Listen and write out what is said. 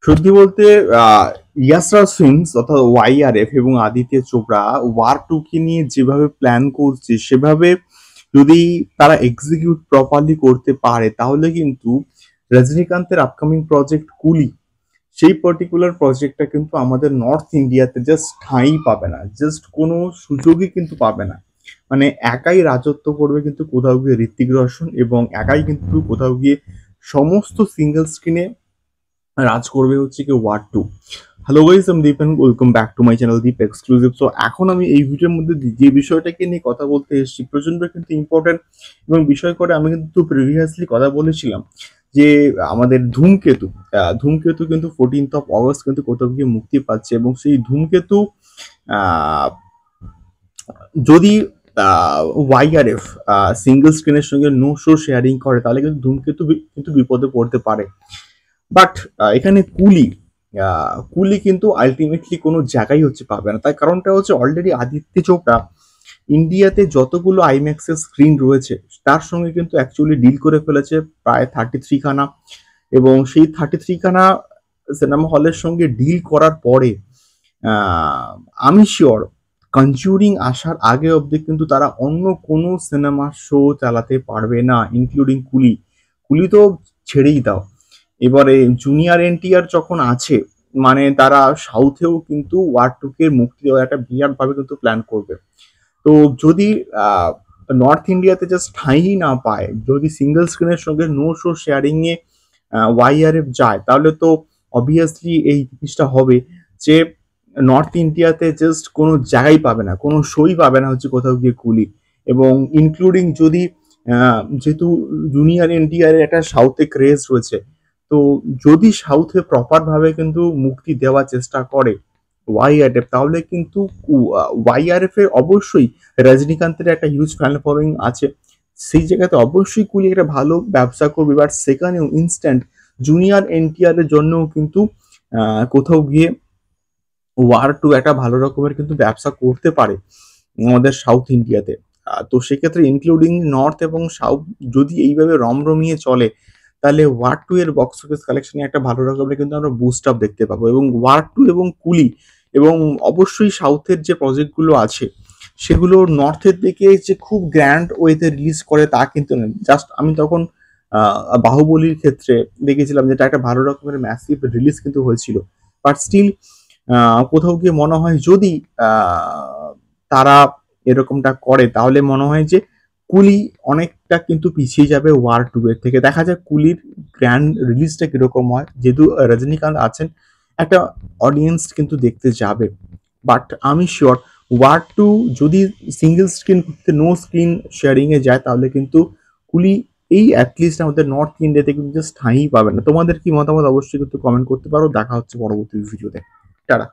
সত্যি বলতে ইয়াসরাজ ফিল্মস অর্থাৎ ওয়াইআরএফ এবং আদিত্য চোপড়া ওয়ার টু কে নিয়ে যেভাবে প্ল্যান করছে সেভাবে যদি তারা এক্সিকিউট প্রপারলি করতে পারে তাহলে কিন্তু রজনীকান্তের আপকামিং প্রজেক্ট কুলি সেই পার্টিকুলার প্রজেক্টটা কিন্তু আমাদের নর্থ ইন্ডিয়াতে জাস্ট ঠাঁই পাবে না, জাস্ট কোনো সুযোগই কিন্তু পাবে না। মানে একাই রাজত্ব করবে কিন্তু কোথাও গিয়ে ঋত্বিক রোশন, এবং একাই কিন্তু কোথাও গিয়ে সমস্ত সিঙ্গেল স্ক্রিনে রাজ করবে হচ্ছে কি ওয়ার টু। হ্যালো গাইস, আমি Deep and welcome back to my channel Deep exclusive. So এখন আমি এই ভিডিওর মধ্যে যে বিষয়টাকে নিয়ে কথা বলতে এসেছি প্রচন্ড কিন্তু ইম্পর্টেন্ট এবং বিষয় করে আমি কিন্তু প্রিভিয়াসলি কথা বলেছিলাম যে আমাদের ধূমকেতু ধূমকেতু কিন্তু 14th অগস্ট কিন্তু কোথাও গিয়ে মুক্তি পাচ্ছে, এবং সেই ধূমকেতু আহ, যদি ওয়াইআরএফ সিঙ্গেল স্ক্রিনের সঙ্গে নো শো শেয়ারিং করে তাহলে কিন্তু ধূমকেতু কিন্তু বিপদে পড়তে পারে। বাট এখানে কুলি কিন্তু আলটিমেটলি কোনো জায়গায় হচ্ছে পাবে না। তার কারণটা হচ্ছে অলরেডি আদিত্য চোপড়া ইন্ডিয়াতে যতগুলো আইম্যাক্সের স্ক্রিন রয়েছে তার সঙ্গে কিন্তু অ্যাকচুয়ালি ডিল করে ফেলেছে প্রায় 33 খানা, এবং সেই 33 খানা সিনেমা হলের সঙ্গে ডিল করার পরে আহ, আমি শিওর কনজুরিং আসার আগে অবধি কিন্তু তারা অন্য কোনো সিনেমা শো চালাতে পারবে না, ইনক্লুডিং কুলি। কুলি তো ছেড়েই দাও, এবারে জুনিয়র এনটিআর যখন আছে মানে তারা সাউথেও কিন্তু ওয়ার টু কে মুক্তি দেওয়ার একটা বিরাট ভাবে কিন্তু প্ল্যান করবে। তো যদি নর্থ ইন্ডিয়াতে জাস্ট ঠাঁই না পায়, যদি সিঙ্গেল স্ক্রিনের সঙ্গে নো শো শেয়ারিং এ ওয়াইআরএফ যায় তাহলে তো অবভিয়াসলি এই জিনিসটা হবে যে নর্থ ইন্ডিয়াতে জাস্ট কোনো জায়গায় পাবে না, কোনো শোই পাবে না হচ্ছে কোথাও গিয়ে কুলি। এবং ইনক্লুডিং যদি যেহেতু জুনিয়র এনটিআর এর একটা সাউথে ক্রেজ রয়েছে, তো যদি সাউথে প্রপার ভাবে কিন্তু মুক্তি দেওয়ার চেষ্টা করে ওয়াইআরএফ তাহলে কিন্তু ওয়াইআরএফ এর অবশ্যই রজনীকান্তের একটা হিউজ ফ্যান ফলোয়িং আছে, সেই জায়গাতে অবশ্যই কুলি একটা ভালো ব্যবসা করবে। বাট সেখানেও ইনস্ট্যান্ট জুনিয়র এনটিআর এর জন্যও কিন্তু কোথাও গিয়ে ওয়ার টু একটা ভালো রকমের কিন্তু ব্যবসা করতে পারে আমাদের সাউথ ইন্ডিয়াতে। তো সেক্ষেত্রে ইনক্লুডিং নর্থ এবং সাউথ যদি এইভাবে রমরমিয়ে চলে তাহলে ওয়ার টু এর বক্স অফিস কালেকশনে একটা ভালো রকমের কিন্তু আমরা বুস্ট আপ দেখতে পাবো। এবং ওয়ার টু এবং কুলি এবং অবশ্যই সাউথের যে প্রজেক্টগুলো আছে সেগুলো নর্থের দিকে যে খুব গ্র্যান্ড ওয়েতে রিলিজ করে তা কিন্তু না। জাস্ট আমি তখন বাহুবলীর ক্ষেত্রে দেখেছিলাম যেটা একটা ভালো রকমের ম্যাসিভ রিলিজ কিন্তু হয়েছিল। বাট স্টিল কোথাও গিয়ে মনে হয় যদি তারা এরকমটা করে তাহলে মনে হয় যে কুলি অনেকটা কিন্তু পিছিয়ে যাবে ওয়ার টু এর থেকে। দেখা যাক কুলির গ্র্যান্ড রিলিজটা কিরকম হয়, যেহেতু রজনীকান্ত আছেন একটা অডিয়েন্স কিন্তু দেখতে যাবে। বাট আমি শিওর ওয়ার টু যদি সিঙ্গেল স্ক্রিন করতে নো স্ক্রিন শেয়ারিং এ যায় তাহলে কিন্তু কুলি এই অ্যাটলিস্ট আমাদের নর্থ ইন্ডিয়াতে কিন্তু জাস্ট ঠাঁই পাবে না। তোমাদের কি মতামত অবশ্যই কিন্তু কমেন্ট করতে পারো। দেখা হচ্ছে পরবর্তী ভিডিওতে। টাটা।